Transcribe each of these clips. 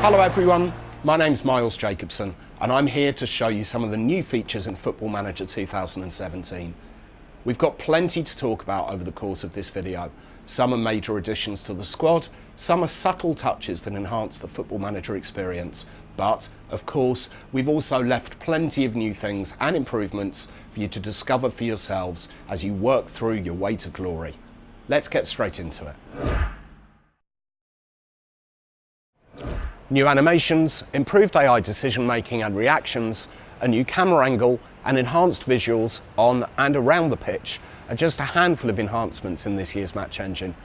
Hello everyone, my name's Miles Jacobson and I'm here to show you some of the new features in Football Manager 2017. We've got plenty to talk about over the course of this video. Some are major additions to the squad, some are subtle touches that enhance the Football Manager experience, but of course we've also left plenty of new things and improvements for you to discover for yourselves as you work through your way to glory. Let's get straight into it. New animations, improved AI decision making and reactions, a new camera angle and enhanced visuals on and around the pitch are just a handful of enhancements in this year's match engine.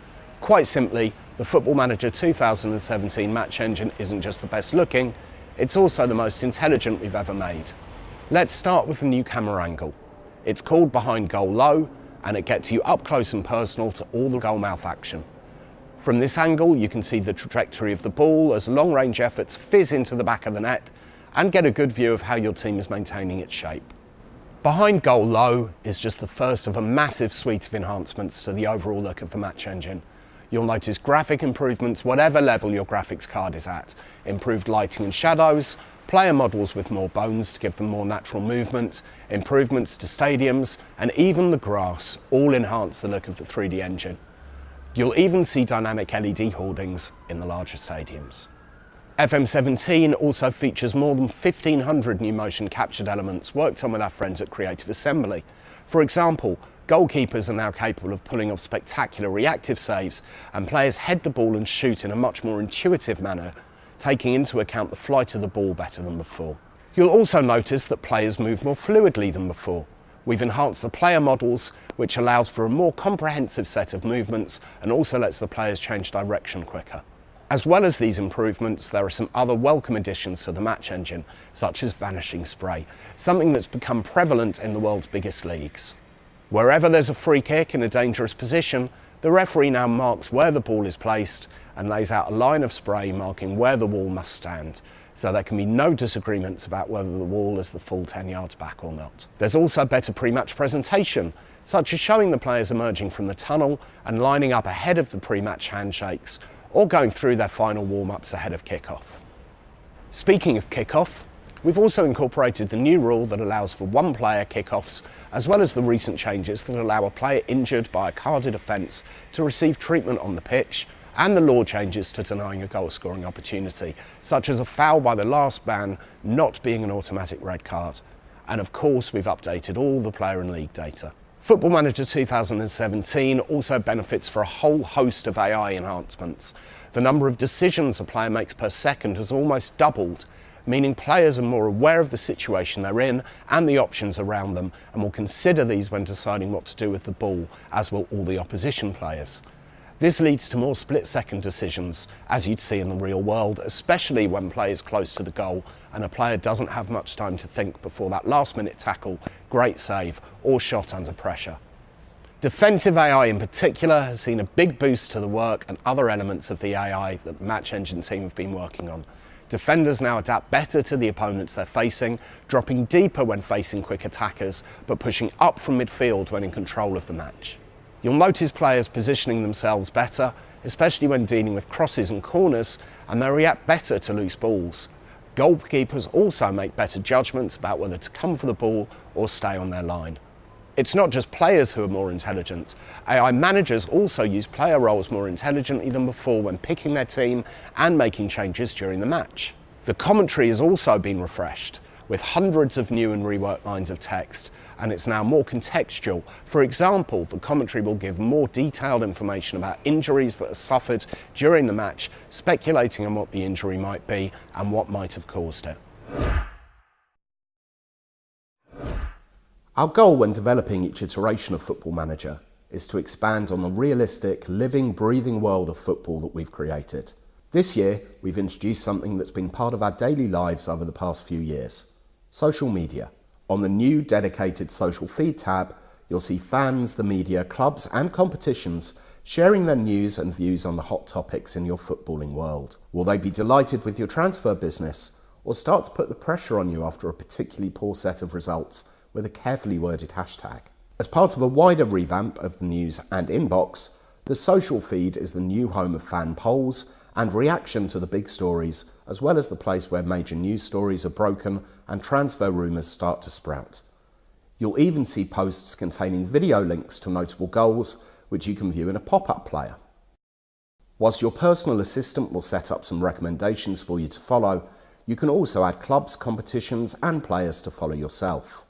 Quite simply, the Football Manager 2017 match engine isn't just the best looking, it's also the most intelligent we've ever made. Let's start with the new camera angle. It's called Behind Goal Low and it gets you up close and personal to all the goal mouth action. From this angle, you can see the trajectory of the ball as long-range efforts fizz into the back of the net and get a good view of how your team is maintaining its shape. Behind Goal Low is just the first of a massive suite of enhancements to the overall look of the match engine. You'll notice graphic improvements whatever level your graphics card is at, improved lighting and shadows, player models with more bones to give them more natural movement, improvements to stadiums, and even the grass all enhance the look of the 3D engine. You'll even see dynamic LED hoardings in the larger stadiums. FM17 also features more than 1,500 new motion captured elements worked on with our friends at Creative Assembly. For example, goalkeepers are now capable of pulling off spectacular reactive saves, and players head the ball and shoot in a much more intuitive manner, taking into account the flight of the ball better than before. You'll also notice that players move more fluidly than before. We've enhanced the player models, which allows for a more comprehensive set of movements and also lets the players change direction quicker. As well as these improvements, there are some other welcome additions to the match engine, such as vanishing spray, something that's become prevalent in the world's biggest leagues. Wherever there's a free kick in a dangerous position, the referee now marks where the ball is placed and lays out a line of spray marking where the wall must stand, so there can be no disagreements about whether the wall is the full 10 yards back or not. There's also better pre-match presentation, such as showing the players emerging from the tunnel and lining up ahead of the pre-match handshakes, or going through their final warm-ups ahead of kick-off. Speaking of kick-off, we've also incorporated the new rule that allows for one-player kick-offs, as well as the recent changes that allow a player injured by a carded offence to receive treatment on the pitch, and the law changes to denying a goal-scoring opportunity, such as a foul by the last man not being an automatic red card. And of course, we've updated all the player and league data. Football Manager 2017 also benefits for a whole host of AI enhancements. The number of decisions a player makes per second has almost doubled, meaning players are more aware of the situation they're in and the options around them, and will consider these when deciding what to do with the ball, as will all the opposition players. This leads to more split-second decisions, as you'd see in the real world, especially when play is close to the goal and a player doesn't have much time to think before that last-minute tackle, great save, or shot under pressure. Defensive AI in particular has seen a big boost to the work and other elements of the AI that the Match Engine team have been working on. Defenders now adapt better to the opponents they're facing, dropping deeper when facing quick attackers, but pushing up from midfield when in control of the match. You'll notice players positioning themselves better, especially when dealing with crosses and corners, and they react better to loose balls. Goalkeepers also make better judgments about whether to come for the ball or stay on their line. It's not just players who are more intelligent. AI managers also use player roles more intelligently than before when picking their team and making changes during the match. The commentary has also been refreshed, with hundreds of new and reworked lines of text, and it's now more contextual. For example, the commentary will give more detailed information about injuries that are suffered during the match, speculating on what the injury might be and what might have caused it. Our goal when developing each iteration of Football Manager is to expand on the realistic, living, breathing world of football that we've created. This year, we've introduced something that's been part of our daily lives over the past few years: social media. On the new dedicated social feed tab, you'll see fans, the media, clubs and competitions sharing their news and views on the hot topics in your footballing world. Will they be delighted with your transfer business, or start to put the pressure on you after a particularly poor set of results with a carefully worded hashtag? As part of a wider revamp of the news and inbox, The social feed is the new home of fan polls and reaction to the big stories, as well as the place where major news stories are broken and transfer rumours start to sprout. You'll even see posts containing video links to notable goals, which you can view in a pop-up player. Whilst your personal assistant will set up some recommendations for you to follow, you can also add clubs, competitions and players to follow yourself.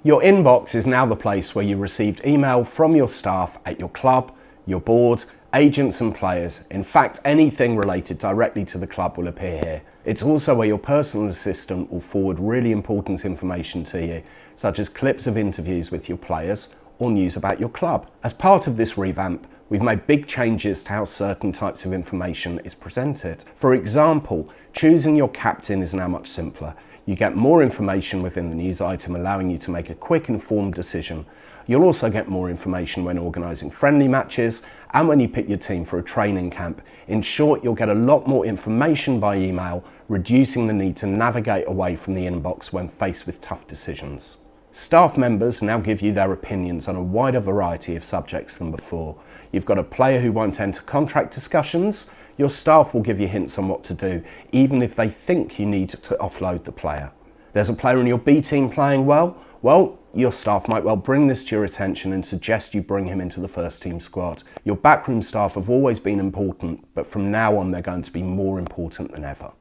Your inbox is now the place where you received email from your staff at your club, your board, agents and players. In fact, anything related directly to the club will appear here. It's also where your personal assistant will forward really important information to you, such as clips of interviews with your players or news about your club. As part of this revamp, we've made big changes to how certain types of information is presented. For example, choosing your captain is now much simpler. You get more information within the news item, allowing you to make a quick, informed decision. You'll also get more information when organising friendly matches and when you pick your team for a training camp. In short, you'll get a lot more information by email, reducing the need to navigate away from the inbox when faced with tough decisions. Staff members now give you their opinions on a wider variety of subjects than before. You've got a player who won't enter contract discussions. Your staff will give you hints on what to do, even if they think you need to offload the player. There's a player in your B team playing well? Well, your staff might well bring this to your attention and suggest you bring him into the first team squad. Your backroom staff have always been important, but from now on they're going to be more important than ever.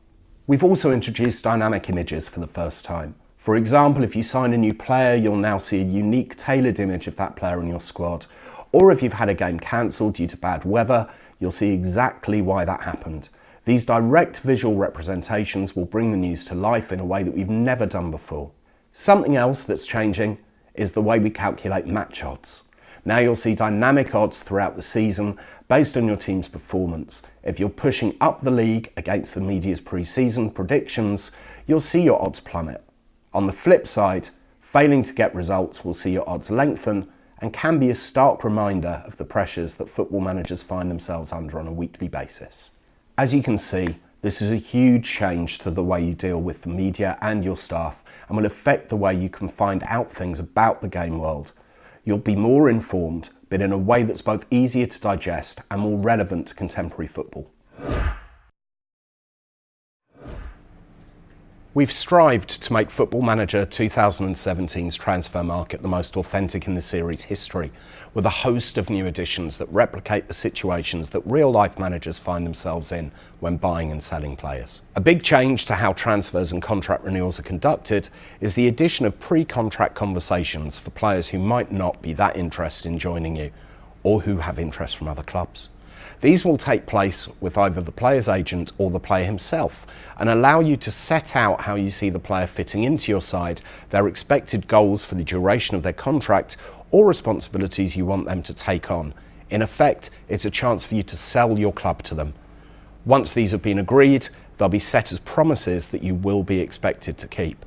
We've also introduced dynamic images for the first time. For example, if you sign a new player, you'll now see a unique tailored image of that player in your squad. Or if you've had a game cancelled due to bad weather, you'll see exactly why that happened. These direct visual representations will bring the news to life in a way that we've never done before. Something else that's changing is the way we calculate match odds. Now you'll see dynamic odds throughout the season based on your team's performance. If you're pushing up the league against the media's pre-season predictions, you'll see your odds plummet. On the flip side, failing to get results will see your odds lengthen and can be a stark reminder of the pressures that football managers find themselves under on a weekly basis. As you can see, this is a huge change to the way you deal with the media and your staff and will affect the way you can find out things about the game world. You'll be more informed, but in a way that's both easier to digest and more relevant to contemporary football. We've strived to make Football Manager 2017's transfer market the most authentic in the series' history, with a host of new additions that replicate the situations that real-life managers find themselves in when buying and selling players. A big change to how transfers and contract renewals are conducted is the addition of pre-contract conversations for players who might not be that interested in joining you, or who have interest from other clubs. These will take place with either the player's agent or the player himself and allow you to set out how you see the player fitting into your side, their expected goals for the duration of their contract, or responsibilities you want them to take on. In effect, it's a chance for you to sell your club to them. Once these have been agreed, they'll be set as promises that you will be expected to keep.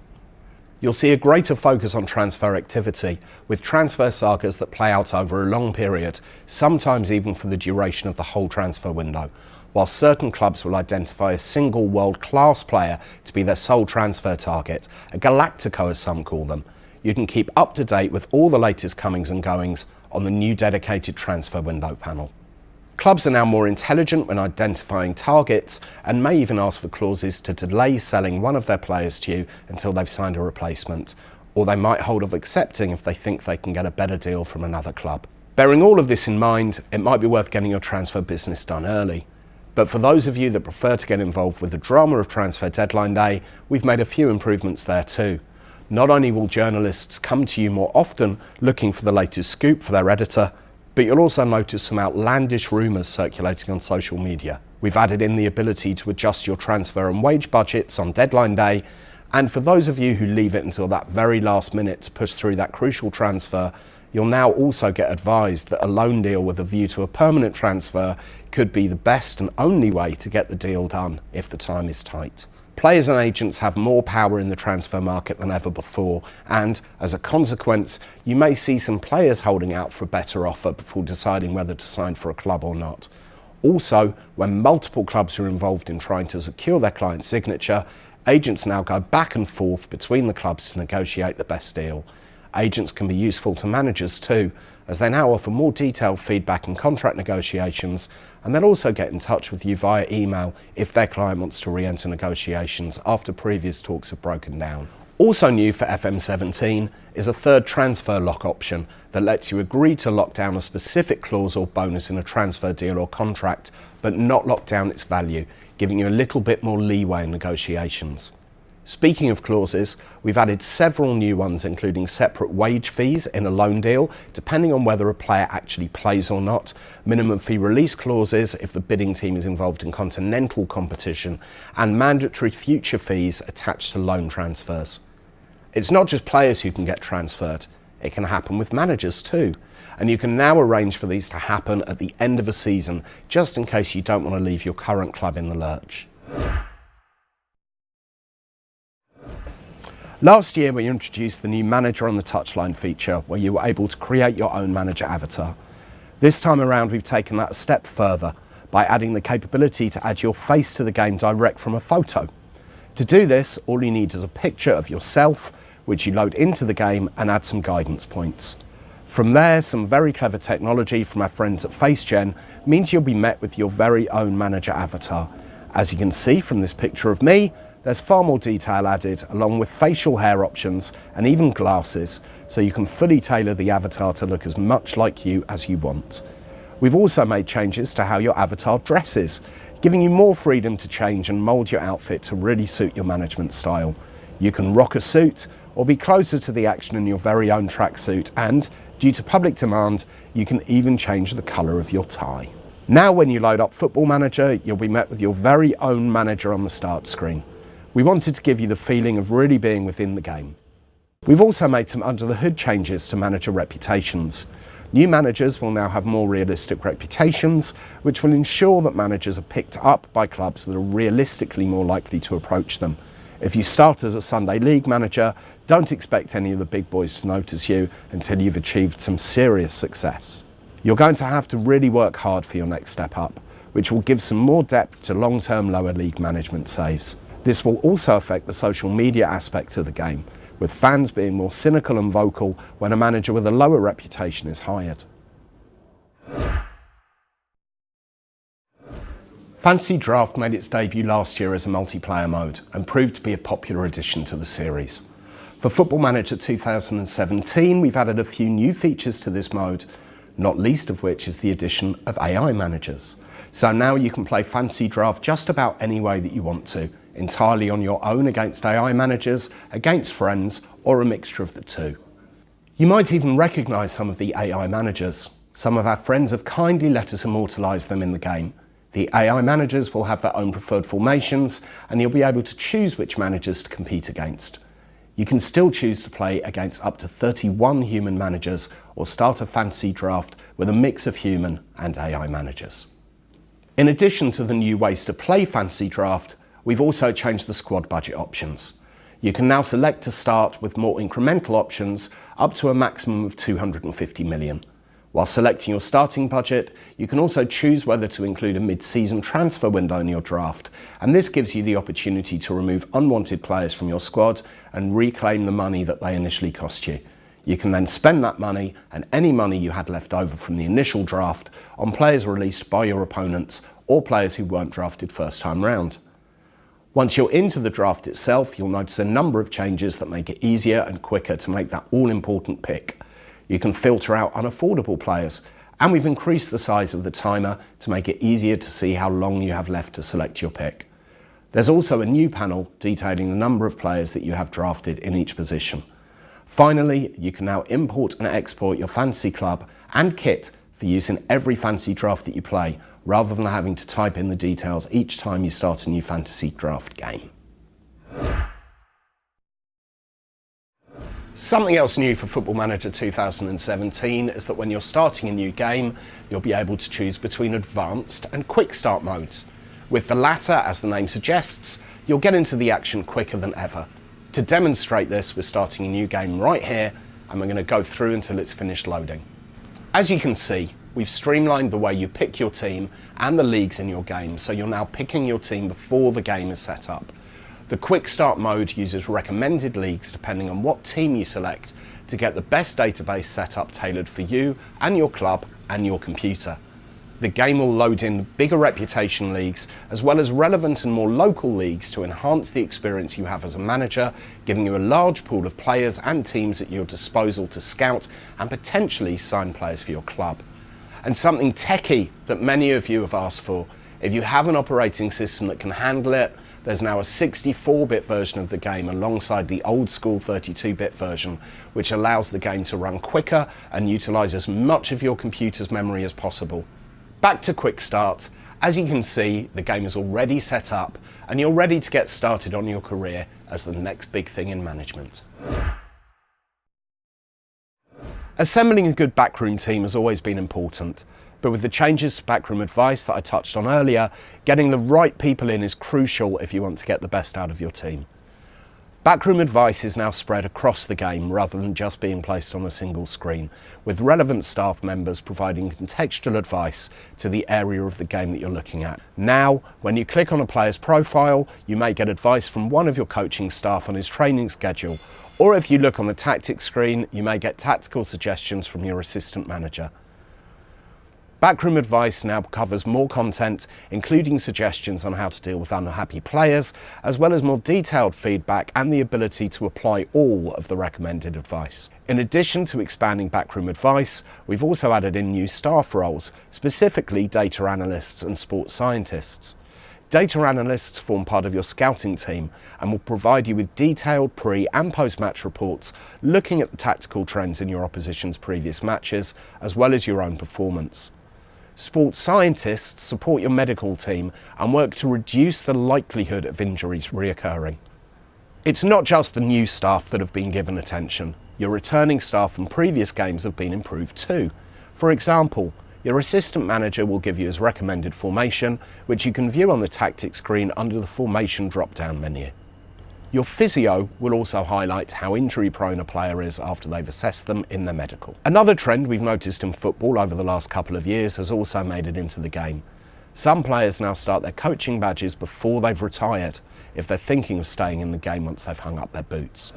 You'll see a greater focus on transfer activity, with transfer sagas that play out over a long period, sometimes even for the duration of the whole transfer window. While certain clubs will identify a single world-class player to be their sole transfer target, a Galactico as some call them, you can keep up to date with all the latest comings and goings on the new dedicated transfer window panel. Clubs are now more intelligent when identifying targets and may even ask for clauses to delay selling one of their players to you until they've signed a replacement, or they might hold off accepting if they think they can get a better deal from another club. Bearing all of this in mind, it might be worth getting your transfer business done early. But for those of you that prefer to get involved with the drama of transfer deadline day, we've made a few improvements there too. Not only will journalists come to you more often looking for the latest scoop for their editor, but you'll also notice some outlandish rumours circulating on social media. We've added in the ability to adjust your transfer and wage budgets on deadline day, and for those of you who leave it until that very last minute to push through that crucial transfer, you'll now also get advised that a loan deal with a view to a permanent transfer could be the best and only way to get the deal done if the time is tight. Players and agents have more power in the transfer market than ever before, and as a consequence, you may see some players holding out for a better offer before deciding whether to sign for a club or not. Also, when multiple clubs are involved in trying to secure their client's signature, agents now go back and forth between the clubs to negotiate the best deal. Agents can be useful to managers too, as they now offer more detailed feedback in contract negotiations, and they'll also get in touch with you via email if their client wants to re-enter negotiations after previous talks have broken down. Also new for FM17 is a third transfer lock option that lets you agree to lock down a specific clause or bonus in a transfer deal or contract, but not lock down its value, giving you a little bit more leeway in negotiations. Speaking of clauses, we've added several new ones, including separate wage fees in a loan deal, depending on whether a player actually plays or not, minimum fee release clauses if the bidding team is involved in continental competition, and mandatory future fees attached to loan transfers. It's not just players who can get transferred, it can happen with managers too. And you can now arrange for these to happen at the end of a season, just in case you don't want to leave your current club in the lurch. Last year we introduced the new Manager on the Touchline feature, where you were able to create your own manager avatar. This time around we've taken that a step further by adding the capability to add your face to the game direct from a photo. To do this, all you need is a picture of yourself, which you load into the game and add some guidance points. From there, some very clever technology from our friends at FaceGen means you'll be met with your very own manager avatar. As you can see from this picture of me, there's far more detail added, along with facial hair options and even glasses, so you can fully tailor the avatar to look as much like you as you want. We've also made changes to how your avatar dresses, giving you more freedom to change and mould your outfit to really suit your management style. You can rock a suit or be closer to the action in your very own tracksuit, and, due to public demand, you can even change the colour of your tie. Now when you load up Football Manager, you'll be met with your very own manager on the start screen. We wanted to give you the feeling of really being within the game. We've also made some under-the-hood changes to manager reputations. New managers will now have more realistic reputations, which will ensure that managers are picked up by clubs that are realistically more likely to approach them. If you start as a Sunday League manager, don't expect any of the big boys to notice you until you've achieved some serious success. You're going to have to really work hard for your next step up, which will give some more depth to long-term lower league management saves. This will also affect the social media aspect of the game, with fans being more cynical and vocal when a manager with a lower reputation is hired. Fantasy Draft made its debut last year as a multiplayer mode and proved to be a popular addition to the series. For Football Manager 2017, we've added a few new features to this mode, not least of which is the addition of AI managers. So now you can play Fantasy Draft just about any way that you want to, entirely on your own against AI managers, against friends, or a mixture of the two. You might even recognise some of the AI managers. Some of our friends have kindly let us immortalise them in the game. The AI managers will have their own preferred formations, and you'll be able to choose which managers to compete against. You can still choose to play against up to 31 human managers, or start a fantasy draft with a mix of human and AI managers. In addition to the new ways to play Fantasy Draft, we've also changed the squad budget options. You can now select to start with more incremental options up to a maximum of 250 million. While selecting your starting budget, you can also choose whether to include a mid-season transfer window in your draft, and this gives you the opportunity to remove unwanted players from your squad and reclaim the money that they initially cost you. You can then spend that money and any money you had left over from the initial draft on players released by your opponents or players who weren't drafted first time round. Once you're into the draft itself, you'll notice a number of changes that make it easier and quicker to make that all-important pick. You can filter out unaffordable players, and we've increased the size of the timer to make it easier to see how long you have left to select your pick. There's also a new panel detailing the number of players that you have drafted in each position. Finally, you can now import and export your fantasy club and kit for use in every fantasy draft that you play, rather than having to type in the details each time you start a new fantasy draft game. Something else new for Football Manager 2017 is that when you're starting a new game, you'll be able to choose between advanced and quick start modes. With the latter, as the name suggests, you'll get into the action quicker than ever. To demonstrate this, we're starting a new game right here, and we're going to go through until it's finished loading. As you can see, we've streamlined the way you pick your team and the leagues in your game, so you're now picking your team before the game is set up. The Quick Start mode uses recommended leagues depending on what team you select to get the best database setup tailored for you and your club and your computer. The game will load in bigger reputation leagues as well as relevant and more local leagues to enhance the experience you have as a manager, giving you a large pool of players and teams at your disposal to scout and potentially sign players for your club. And something techie that many of you have asked for, if you have an operating system that can handle it, there's now a 64-bit version of the game alongside the old school 32-bit version, which allows the game to run quicker and utilise as much of your computer's memory as possible. Back to Quick Start. As you can see, the game is already set up and you're ready to get started on your career as the next big thing in management. Assembling a good backroom team has always been important, but with the changes to backroom advice that I touched on earlier, getting the right people in is crucial if you want to get the best out of your team. Backroom advice is now spread across the game rather than just being placed on a single screen, with relevant staff members providing contextual advice to the area of the game that you're looking at. Now, when you click on a player's profile, you may get advice from one of your coaching staff on his training schedule, or if you look on the tactics screen, you may get tactical suggestions from your assistant manager. Backroom advice now covers more content, including suggestions on how to deal with unhappy players, as well as more detailed feedback and the ability to apply all of the recommended advice. In addition to expanding backroom advice, we've also added in new staff roles, specifically data analysts and sports scientists. Data analysts form part of your scouting team and will provide you with detailed pre- and post-match reports looking at the tactical trends in your opposition's previous matches, as well as your own performance. Sports scientists support your medical team and work to reduce the likelihood of injuries reoccurring. It's not just the new staff that have been given attention. Your returning staff from previous games have been improved too. For example, your assistant manager will give you his recommended formation, which you can view on the tactics screen under the formation drop-down menu. Your physio will also highlight how injury-prone a player is after they've assessed them in their medical. Another trend we've noticed in football over the last couple of years has also made it into the game. Some players now start their coaching badges before they've retired, if they're thinking of staying in the game once they've hung up their boots.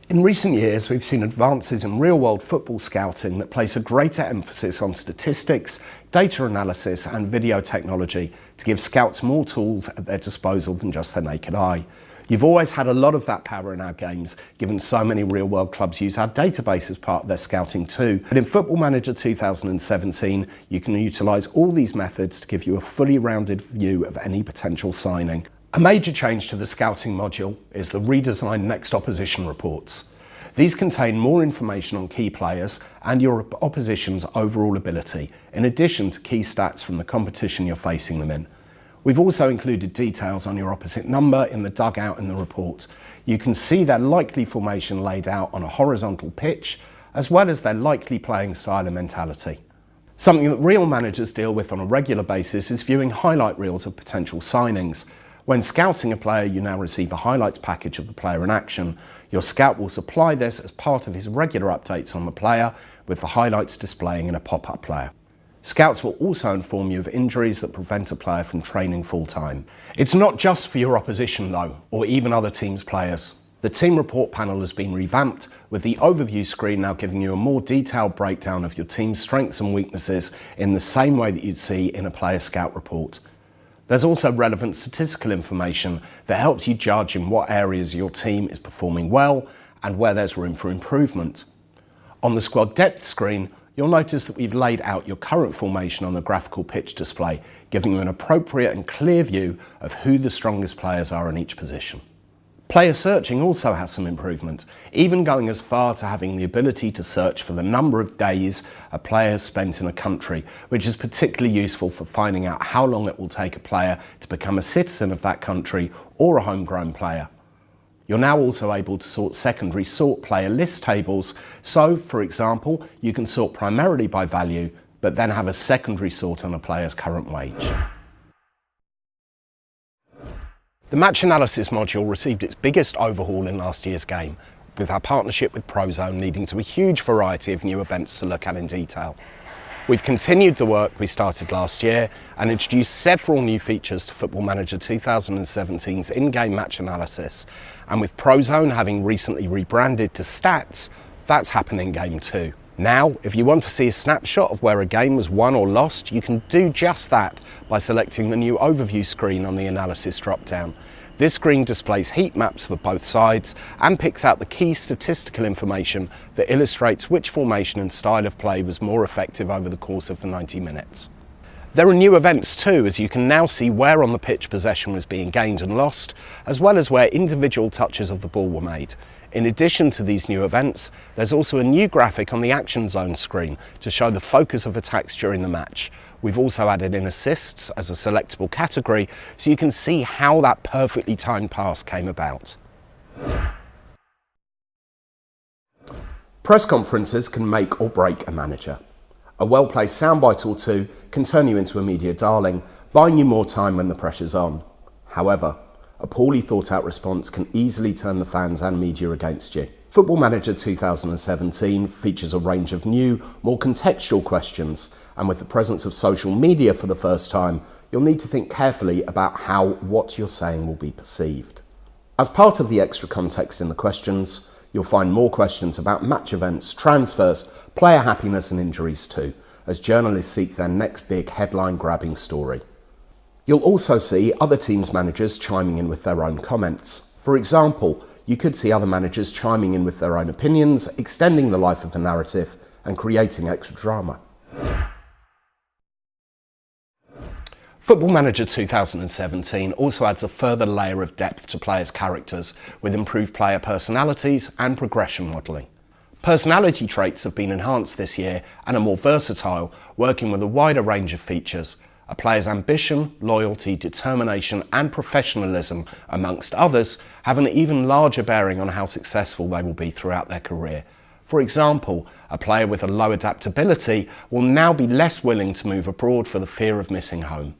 In recent years, we've seen advances in real-world football scouting that place a greater emphasis on statistics, data analysis and video technology to give scouts more tools at their disposal than just their naked eye. You've always had a lot of that power in our games, given so many real-world clubs use our database as part of their scouting too. But in Football Manager 2017, you can utilise all these methods to give you a fully rounded view of any potential signing. A major change to the scouting module is the redesigned Next Opposition reports. These contain more information on key players and your opposition's overall ability, in addition to key stats from the competition you're facing them in. We've also included details on your opposite number in the dugout in the report. You can see their likely formation laid out on a horizontal pitch, as well as their likely playing style and mentality. Something that real managers deal with on a regular basis is viewing highlight reels of potential signings. When scouting a player, you now receive a highlights package of the player in action. Your scout will supply this as part of his regular updates on the player, with the highlights displaying in a pop-up player. Scouts will also inform you of injuries that prevent a player from training full-time. It's not just for your opposition though, or even other teams' players. The team report panel has been revamped, with the overview screen now giving you a more detailed breakdown of your team's strengths and weaknesses in the same way that you'd see in a player scout report. There's also relevant statistical information that helps you judge in what areas your team is performing well and where there's room for improvement. On the squad depth screen, you'll notice that we've laid out your current formation on the graphical pitch display, giving you an appropriate and clear view of who the strongest players are in each position. Player searching also has some improvement, even going as far to having the ability to search for the number of days a player has spent in a country, which is particularly useful for finding out how long it will take a player to become a citizen of that country or a homegrown player. You're now also able to sort secondary sort player list tables, so for example, you can sort primarily by value, but then have a secondary sort on a player's current wage. The match analysis module received its biggest overhaul in last year's game, with our partnership with Prozone leading to a huge variety of new events to look at in detail. We've continued the work we started last year and introduced several new features to Football Manager 2017's in-game match analysis. And with ProZone having recently rebranded to Stats, that's happening in game too. Now, if you want to see a snapshot of where a game was won or lost, you can do just that by selecting the new overview screen on the analysis drop-down. This screen displays heat maps for both sides and picks out the key statistical information that illustrates which formation and style of play was more effective over the course of the 90 minutes. There are new events too, as you can now see where on the pitch possession was being gained and lost, as well as where individual touches of the ball were made. In addition to these new events, there's also a new graphic on the action zone screen to show the focus of attacks during the match. We've also added in assists as a selectable category, so you can see how that perfectly timed pass came about. Press conferences can make or break a manager. A well-placed soundbite or two can turn you into a media darling, buying you more time when the pressure's on. However, a poorly thought-out response can easily turn the fans and media against you. Football Manager 2017 features a range of new, more contextual questions, and with the presence of social media for the first time, you'll need to think carefully about how what you're saying will be perceived. As part of the extra context in the questions, you'll find more questions about match events, transfers, player happiness and injuries too, as journalists seek their next big headline-grabbing story. You'll also see other teams' managers chiming in with their own comments. For example, you could see other managers chiming in with their own opinions, extending the life of the narrative and creating extra drama. Football Manager 2017 also adds a further layer of depth to players' characters with improved player personalities and progression modelling. Personality traits have been enhanced this year and are more versatile, working with a wider range of features. A player's ambition, loyalty, determination and professionalism, amongst others, have an even larger bearing on how successful they will be throughout their career. For example, a player with a low adaptability will now be less willing to move abroad for the fear of missing home.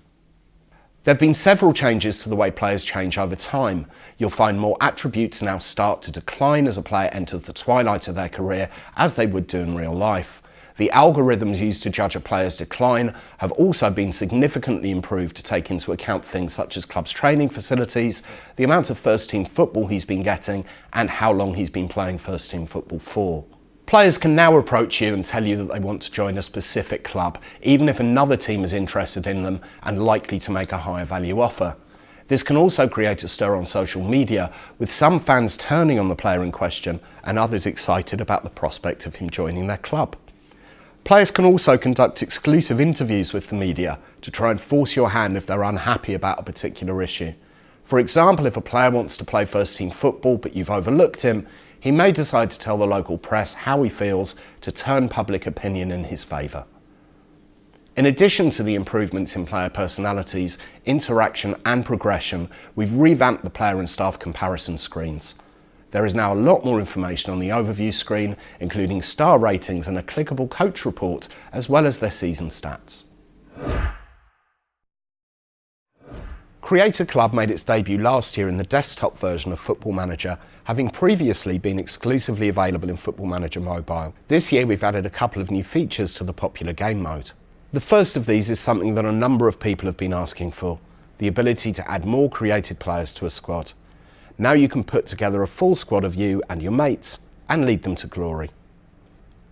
There have been several changes to the way players change over time. You'll find more attributes now start to decline as a player enters the twilight of their career, as they would do in real life. The algorithms used to judge a player's decline have also been significantly improved to take into account things such as club's training facilities, the amount of first-team football he's been getting, and how long he's been playing first-team football for. Players can now approach you and tell you that they want to join a specific club, even if another team is interested in them and likely to make a higher value offer. This can also create a stir on social media, with some fans turning on the player in question and others excited about the prospect of him joining their club. Players can also conduct exclusive interviews with the media to try and force your hand if they're unhappy about a particular issue. For example, if a player wants to play first-team football but you've overlooked him, he may decide to tell the local press how he feels to turn public opinion in his favour. In addition to the improvements in player personalities, interaction and progression, we've revamped the player and staff comparison screens. There is now a lot more information on the overview screen, including star ratings and a clickable coach report, as well as their season stats. Create a Club made its debut last year in the desktop version of Football Manager, having previously been exclusively available in Football Manager Mobile. This year we've added a couple of new features to the popular game mode. The first of these is something that a number of people have been asking for, the ability to add more created players to a squad. Now you can put together a full squad of you and your mates and lead them to glory.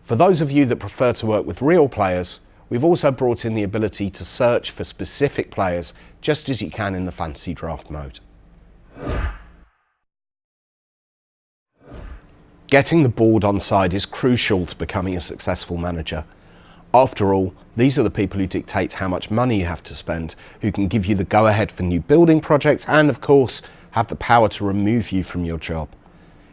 For those of you that prefer to work with real players, we've also brought in the ability to search for specific players, just as you can in the fantasy draft mode. Getting the board on side is crucial to becoming a successful manager. After all, these are the people who dictate how much money you have to spend, who can give you the go-ahead for new building projects and, of course, have the power to remove you from your job.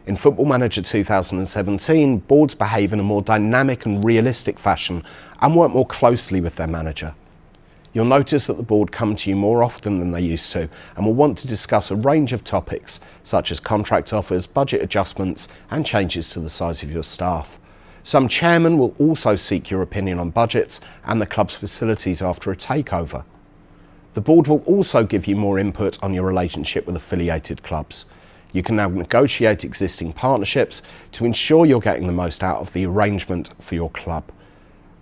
In Football Manager 2017, boards behave in a more dynamic and realistic fashion and work more closely with their manager. You'll notice that the board come to you more often than they used to and will want to discuss a range of topics such as contract offers, budget adjustments and changes to the size of your staff. Some chairmen will also seek your opinion on budgets and the club's facilities after a takeover. The board will also give you more input on your relationship with affiliated clubs. You can now negotiate existing partnerships to ensure you're getting the most out of the arrangement for your club.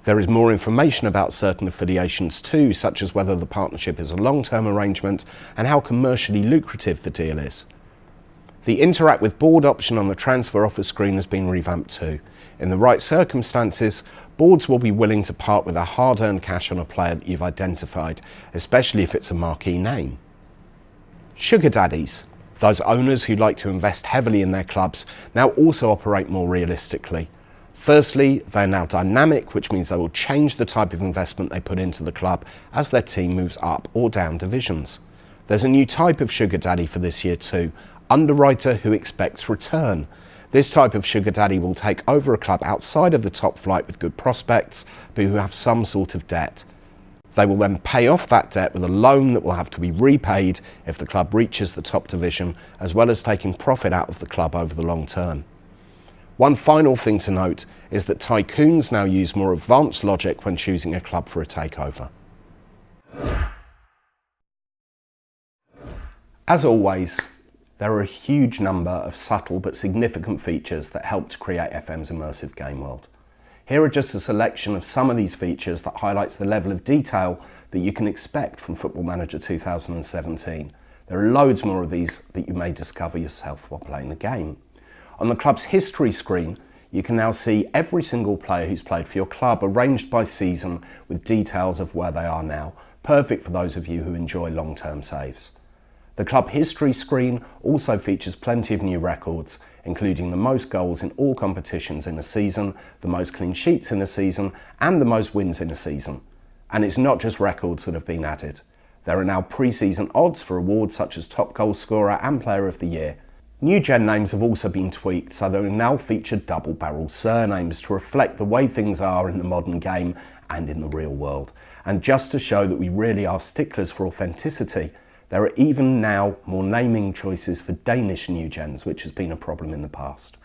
There is more information about certain affiliations too, such as whether the partnership is a long-term arrangement and how commercially lucrative the deal is. The Interact with Board option on the transfer offer screen has been revamped too. In the right circumstances, boards will be willing to part with their hard-earned cash on a player that you've identified, especially if it's a marquee name. Sugar daddies, those owners who like to invest heavily in their clubs, now also operate more realistically. Firstly, they're now dynamic, which means they will change the type of investment they put into the club as their team moves up or down divisions. There's a new type of sugar daddy for this year too, underwriter who expects return. This type of sugar daddy will take over a club outside of the top flight with good prospects, but who have some sort of debt. They will then pay off that debt with a loan that will have to be repaid if the club reaches the top division, as well as taking profit out of the club over the long term. One final thing to note is that tycoons now use more advanced logic when choosing a club for a takeover. As always, there are a huge number of subtle but significant features that help to create FM's immersive game world. Here are just a selection of some of these features that highlights the level of detail that you can expect from Football Manager 2017. There are loads more of these that you may discover yourself while playing the game. On the club's history screen, you can now see every single player who's played for your club arranged by season with details of where they are now, perfect for those of you who enjoy long-term saves. The club history screen also features plenty of new records, including the most goals in all competitions in a season, the most clean sheets in a season, and the most wins in a season. And it's not just records that have been added. There are now pre-season odds for awards such as top goal scorer and player of the year. New gen names have also been tweaked, so they will now feature double-barrel surnames to reflect the way things are in the modern game and in the real world. And just to show that we really are sticklers for authenticity, there are even now more naming choices for Danish new gens, which has been a problem in the past.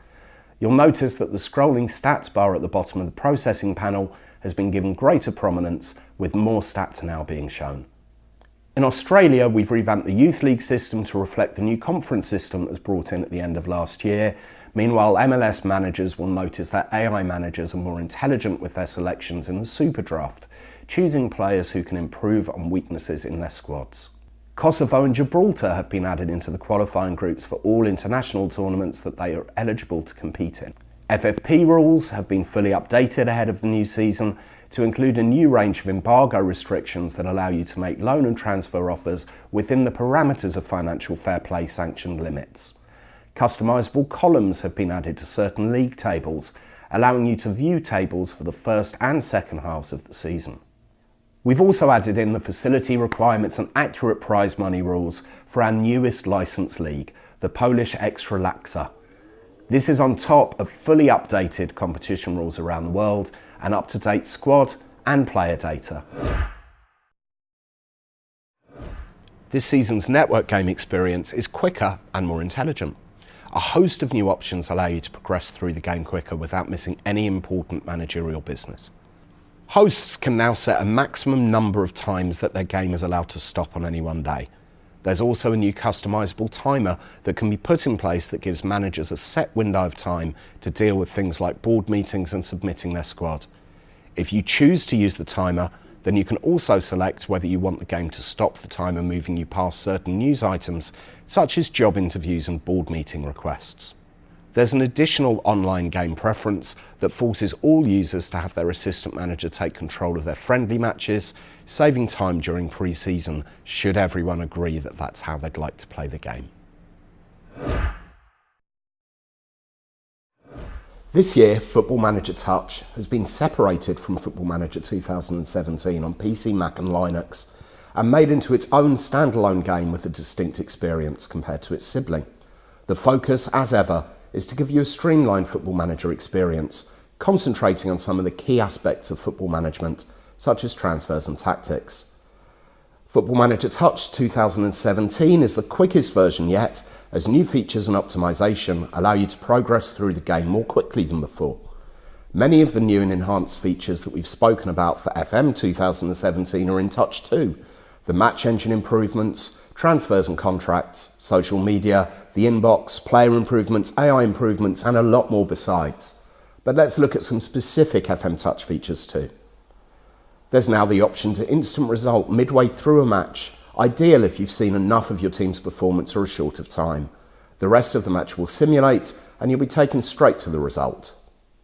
You'll notice that the scrolling stats bar at the bottom of the processing panel has been given greater prominence, with more stats now being shown. In Australia, we've revamped the Youth League system to reflect the new conference system that was brought in at the end of last year. Meanwhile, MLS managers will notice that AI managers are more intelligent with their selections in the Super Draft, choosing players who can improve on weaknesses in their squads. Kosovo and Gibraltar have been added into the qualifying groups for all international tournaments that they are eligible to compete in. FFP rules have been fully updated ahead of the new season to include a new range of embargo restrictions that allow you to make loan and transfer offers within the parameters of financial fair play sanctioned limits. Customisable columns have been added to certain league tables, allowing you to view tables for the first and second halves of the season. We've also added in the facility requirements and accurate prize money rules for our newest licensed league, the Polish Ekstraklasa. This is on top of fully updated competition rules around the world and up-to-date squad and player data. This season's network game experience is quicker and more intelligent. A host of new options allow you to progress through the game quicker without missing any important managerial business. Hosts can now set a maximum number of times that their game is allowed to stop on any one day. There's also a new customisable timer that can be put in place that gives managers a set window of time to deal with things like board meetings and submitting their squad. If you choose to use the timer, then you can also select whether you want the game to stop the timer moving you past certain news items, such as job interviews and board meeting requests. There's an additional online game preference that forces all users to have their assistant manager take control of their friendly matches, saving time during pre-season should everyone agree that that's how they'd like to play the game. This year, Football Manager Touch has been separated from Football Manager 2017 on PC, Mac and Linux and made into its own standalone game with a distinct experience compared to its sibling. The focus, as ever, is to give you a streamlined Football Manager experience, concentrating on some of the key aspects of football management, such as transfers and tactics. Football Manager Touch 2017 is the quickest version yet, as new features and optimization allow you to progress through the game more quickly than before. Many of the new and enhanced features that we've spoken about for FM 2017 are in Touch 2. The match engine improvements, transfers and contracts, social media, the inbox, player improvements, AI improvements, and a lot more besides. But let's look at some specific FM Touch features too. There's now the option to instant result midway through a match, ideal if you've seen enough of your team's performance or a short of time. The rest of the match will simulate and you'll be taken straight to the result.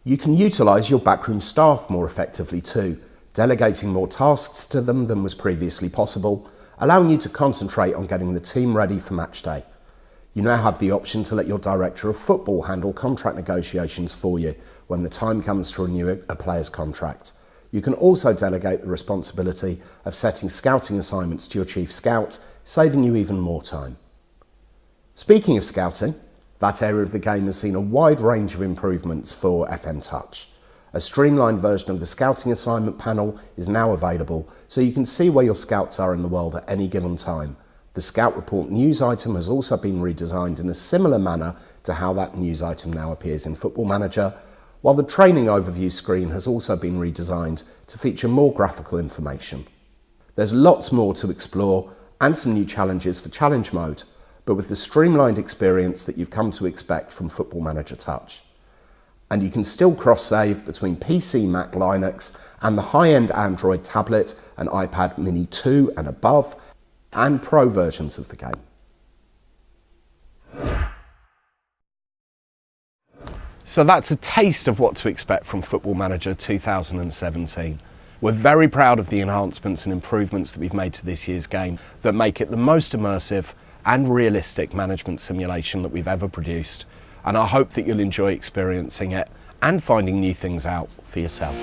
You can utilise your backroom staff more effectively too, delegating more tasks to them than was previously possible, allowing you to concentrate on getting the team ready for match day. You now have the option to let your director of football handle contract negotiations for you when the time comes to renew a player's contract. You can also delegate the responsibility of setting scouting assignments to your chief scout, saving you even more time. Speaking of scouting, that area of the game has seen a wide range of improvements for FM Touch. A streamlined version of the scouting assignment panel is now available, so you can see where your scouts are in the world at any given time. The Scout Report news item has also been redesigned in a similar manner to how that news item now appears in Football Manager, while the training overview screen has also been redesigned to feature more graphical information. There's lots more to explore and some new challenges for Challenge Mode, but with the streamlined experience that you've come to expect from Football Manager Touch. And you can still cross-save between PC, Mac, Linux and the high-end Android tablet and iPad Mini 2 and above, and Pro versions of the game. So that's a taste of what to expect from Football Manager 2017. We're very proud of the enhancements and improvements that we've made to this year's game that make it the most immersive and realistic management simulation that we've ever produced. And I hope that you'll enjoy experiencing it and finding new things out for yourself.